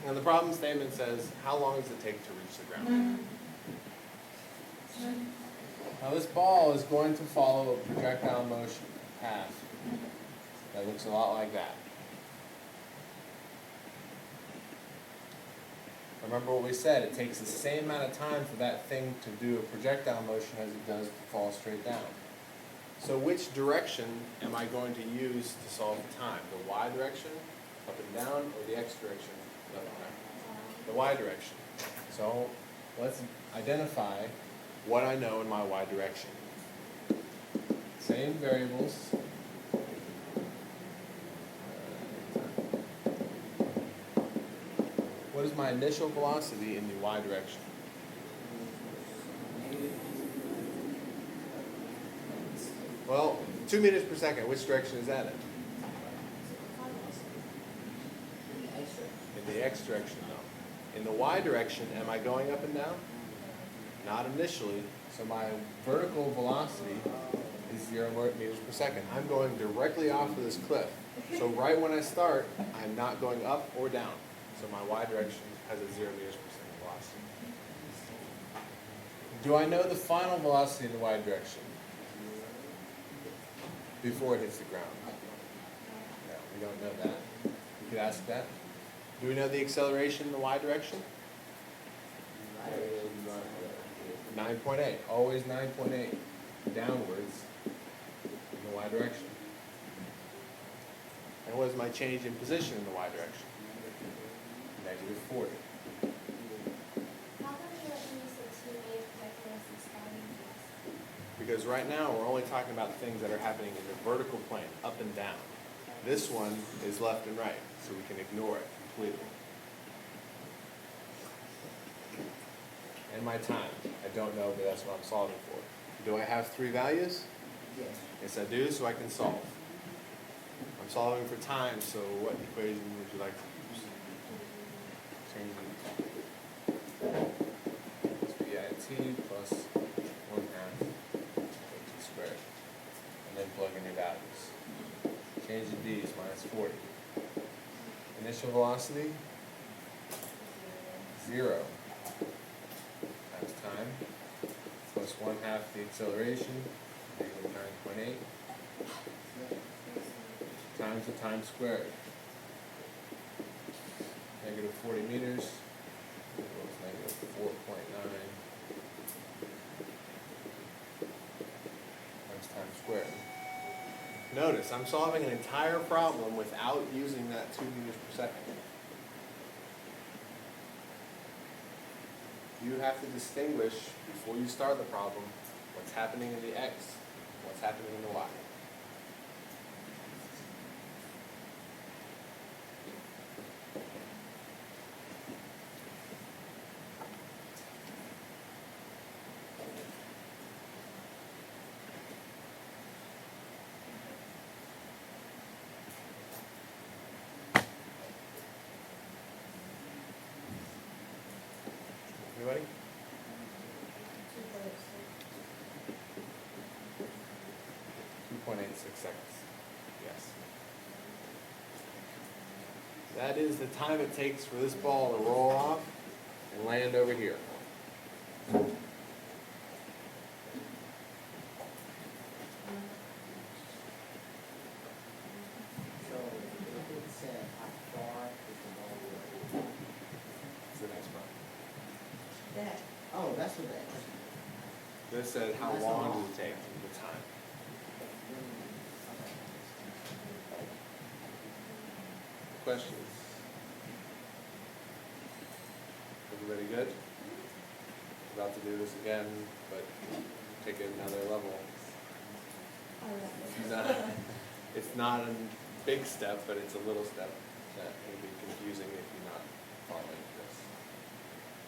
And the problem statement says, how long does it take to reach the ground? Now this ball is going to follow a projectile motion path that looks a lot like that. Remember what we said, it takes the same amount of time for that thing to do a projectile motion as it does to fall straight down. So which direction am I going to use to solve the time? The y direction, up and down, or the x direction, left and right? The y direction. So let's identify what I know in my y direction. Same variables. What is my initial velocity in the y direction? Well, 2 meters per second, which direction is that in? In the x direction, though. In the y direction, am I going up and down? Not initially. So my vertical velocity is 0 meters per second. I'm going directly off of this cliff. So right when I start, I'm not going up or down. So my y direction has a 0 meters per second velocity. Do I know the final velocity in the y direction before it hits the ground? No, we don't know that. You could ask that. Do we know the acceleration in the y direction? 9.8. Always 9.8 downwards in the y direction. And what is my change in position in the y direction? Negative 40. How come you let me use the 2 meters per second as the starting velocity? Because right now we're only talking about things that are happening in the vertical plane, up and down. This one is left and right, so we can ignore it completely. And my time, I don't know, but that's what I'm solving for. Do I have 3 values? Yes. Yes, I do, so I can solve. I'm solving for time, so what equation would you like to use? Change it. BIT plus 1/2 t squared. And then plug in your values. Change the d's, minus 40. Initial velocity? 0. Times time. Plus 1/2 the acceleration. Negative 9.8. Times the time squared. Negative 40 meters equals negative 4.9 times time squared. Notice, I'm solving an entire problem without using that 2 meters per second. You have to distinguish, before you start the problem, what's happening in the x, what's happening in the y. Anybody? 2.86 seconds. Yes. That is the time it takes for this ball to roll off and land over here. So it said how far is the ball going? That's the next part. That, oh, that's what that is. This said how That's long long. does it take, the time. Questions? Everybody good? About to do this again, but take it another level. It's not a big step, but it's a little step that will be confusing if you're not following.